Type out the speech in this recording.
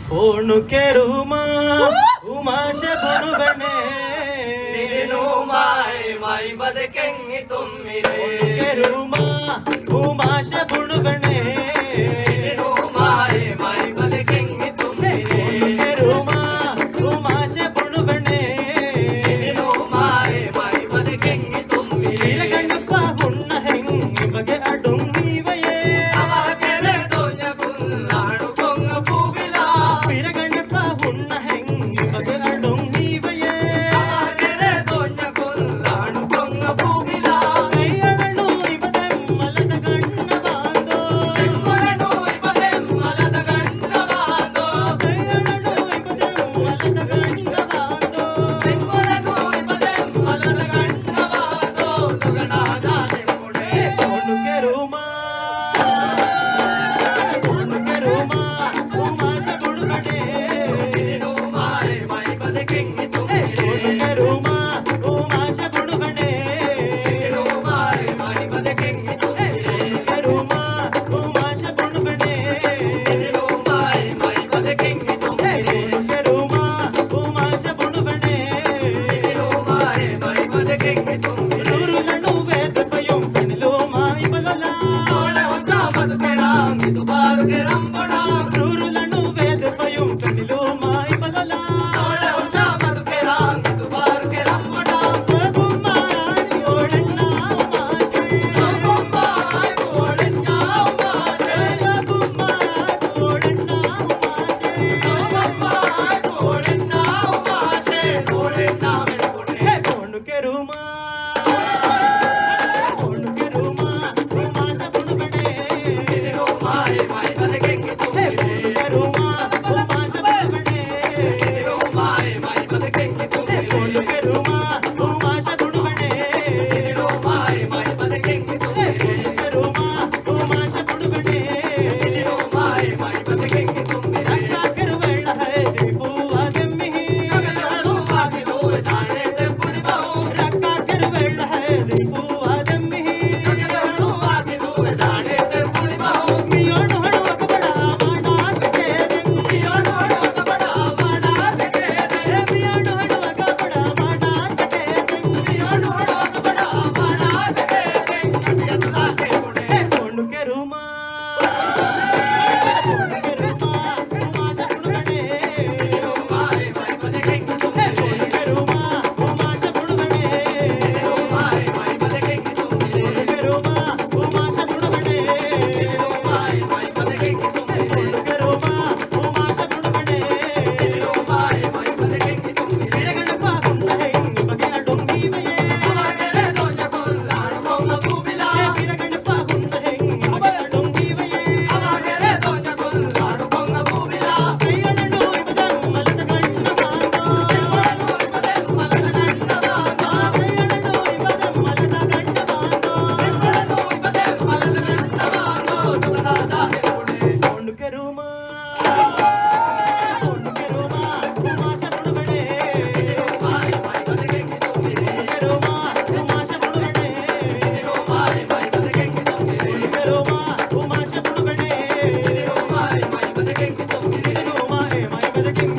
phone ಕೆರುಮಾ ಉಮಾಶೆ ಬುಡುವೆನೆ ನೀನು ಮಾಯಿ ಬದಕೆಂಗಿ ತುಂಬಿರೆ ಕೆರುಮಾ ಉಮಾಶೆ ಬುಡುವೆನೆ ನೀನು ಮಾಯಿ ಬದಕೆಂಗಿ ತುಂಬಿರೆ ಕೆರುಮಾ ಉಮಾಶೆ ಬುಡುವೆನೆ ನೀನು ಮಾಯಿ ಬದಕೆಂಗಿ ತುಂಬಿರೆ ಇಲಗಂಡಪ್ಪ ಹುಣ್ಣ ಹೆಂಗಿ ಬಗೆ ಅಡುಂಗಿವಯೇ ಅವಾಗೆರೆ ದೋഞ്ഞ ಕುಲ್ಲಾಡು ಕೊಂಗ ಪೂವಿಲ ಪಿರಗಂಡಪ್ಪ ಹುಣ್ಣ ಹೆಂಗಿ ಬಗೆ ಅಡುಂಗಿವಯೇ ಅವಾಗೆರೆ ದೋഞ്ഞ ಕುಲ್ಲಾಡು ಕೊಂಗ ಪೂವಿಲ ಕೈಯಳನು ಇವದೆಮ್ಮಲದ ಗಣ್ಣ ಬಾಂದೋ ತೆಂಗುಳನು ಇವದೆ ಮಲದ ಗಂಡ ಬಾಂದೋ ಕೈಯಳನು ಇವದೆಮ್ಮಲದ ಗಣ್ಣ ಬಾಂದೋ ತೆಂಗುಳನು ಇವದೆ ಮಲದ ಗಂಡ ಬಾಂದೋ ಸುಗಣಾದ ತೆಂಗುಳೆ ಫೋನು ಕೆರುಮಾ ಉಮಾಶೆ ಬುಡುವೆನೆ ನೀನು ಮಾಯಿ ಬದಕೆಂಗಿ ತುಂಬಿರೆ ಫೋನು ಕೆರುಮಾ ಉಮಾಶೆ ಬುಡುವೆನೆ ನೀನು ಮಾಯಿ ಬದಕೆಂಗಿ ತುಂಬಿರೆ ಕೆರುಮಾ ಉಮಾಶೆ ಬುಡುವೆನೆ ನೀನು ಮಾಯಿ ಬದಕೆಂಗಿ ತುಂಬಿರೆ ಕೆರುಮಾ ಉಮಾಶೆ ಬುಡುವೆನೆ ನೀನು ಮಾಯಿ ಬದಕೆಂಗಿ ತುಂಬಿರೆ ನೂರುలను వేదపయం పనిలో మాయి బలలా ತೋಳೆ ಹೊಸ ಬದುಕೆರಾಂ ಇದು ಬಾರುಗೆ ರಂಬಣ నూరులను వేదపయం పనిలో మాయి బలలా ತೋಳೆ ಹೊಸ ಬದುಕೆರಾಂ ಇದು ಬಾರುಗೆ ರಂಬಣ ప్రభుమాని ఓడన్న మాషే ಬೊಂಬಾಯಿ ಕೋಳೆನ್ನ ಮಾಷೆ ప్రభుమాని ఓడన్న మాషే ಬೊಂಬಾಯಿ ಕೋಳೆನ್ನ ಮಾಷೆ ಕೋಳೆನ್ನ ಮೆಲ್ಕೊಡೆ హే ఫోను కెరుమా ఉమాశ బుడువెనే ನೀನು ಮಾಯಿ ಬದಕೆಂಗಿ హే ತುಂಬಿರೆ ಕೆರುಮಾ ఉమాశ బుడువెనే ನೀನು ಮಾಯಿ ಬದಕೆಂಗಿ ತುಂಬಿರೆ ఫోను కెరుమా ఉమాశ బుడువెనే ನೀನು ಮಾಯಿ ಬದಕೆಂಗಿ ತುಂಬಿರೆ ಕೆರುಮಾ ಉಮಾಶ ಬುಡುವೆನೆ ನೀನು ಮಾಯಿ ಬದಕೆಂಗಿ ತುಂಬಿರೆ ರಕ್ಕಾಕೆರುವೆಳ ಹೈ ಪೂವಾಗೆಮ್ಮಿ ಗಗನಗಳು ಬಾಗಿಲು ತಾಳೆ ತೆಪ್ಪುಡಿಬವು ರಕ್ಕಾಕೆರುವೆಳ ಹೈ ಪೂವಾಗೆಮ್ಮಿ ಗಗನಗಳು ಬಾಗಿಲು ತಾಳೆ ತೆಪ್ಪುಡಿಬವು ಮಿಯೋಣು ಹಣುವಕ ಬಡ ಮಾಡಾತಕೆ ನೀಯೋಡು ಹೊಸ ಬಡ ಮಾಡಾತಗೆ ಮಿಯೋಣು ಹಣುವಕ ಬಡ ಮಾಡಾತಕೆ ನೀಯೋಡು ಹೊಸ ಬಡ ಮಾಡಾತಗೆ ಕಟಿಯಲ್ಲ ಸೇಗುಡೆ ಹೇ ಫೋನು ಕೆರುಮಾ ಉಮಾಶ ಬುಡುವೆನೆ ನೀನು ಮಾಯಿ ಬದಕೆಂಗಿ ಹೇ ತುಂಬಿರೆ ಫೋನು ಕೆರುಮಾ ಉಮಾಶ ಬುಡುವೆನೆ ನೀನು ಮಾಯಿ ಬದಕೆಂಗಿ ತುಂಬಿರೆ ಕೆರುಮಾ ಉಮಾಶ ಬುಡುವೆನೆ ನೀನು ಮಾಯಿ ಬದಕೆಂಗಿ ತುಂಬಿರೆ ಕೆರುಮಾ ಉಮಾಶ ಬುಡುವೆನೆ ನೀನು ಮಾಯಿ ಬದಕೆಂಗಿ ತುಂಬಿರೆ ಪಿರಗಂಡಪ್ಪ ಹುಣ್ಣ ಹೆಂಗಿ ಬಗೆ ಅಡುಂಗಿವಯೇ ಅವಾಗೆರೆ ದೋഞ്ഞ ಕುಲ್ಲಾಡು ಕೊಂಗ ಪೂವಿಲ ಪಿರಗಂಡಪ್ಪ ಹುಣ್ಣ ಹೆಂಗಿ ಬಗೆ ಅಡುಂಗಿವಯೇ ಅವಾಗೆರೆ ದೋഞ്ഞ ಕುಲ್ಲಾಡು ಕೊಂಗ ಪೂವಿಲ ಕೈಯಳನು ಇವದೆಮ್ಮಲದ ಗಣ್ಣ ಬಾಂದೋ ತೆಂಗುಳನು ಇವದೆ ಮಲದ ಗಂಡ ಬಾಂದೋ ಕೈಯಳನು ಇವದೆಮ್ಮಲದ ಗಣ್ಣ ಬಾಂದೋ ತೆಂಗುಳನು ಇವದೆ ಮಲದ ಗಂಡ ಬಾಂದೋ ಸುಗಣಾದ ತೆಂಗುಳೆ ಫೋನು ಕೆರುಮಾ ಉಮಾಶ ಬುಡುವೆನೆ ಮಾಯಿ ಬದಕೆಂಗಿ ತುಂಬಿರೆ ಕೆರುಮಾ ಉಮಾಶ ಬುಡುವೆನೆ ನೀನು ಮಾಯಿ ಬದಕೆಂಗಿ ತುಂಬಿರೆ ಕೆರುಮಾ ಉಮಾಶ ಬುಡುವೆನೆ ನೀನು ಮಾಯಿ ಬದಕೆಂಗಿ ತುಂಬಿರೆ ಕೆರುಮಾ ಮಾಯಿ ಬದಕಿಂಗ್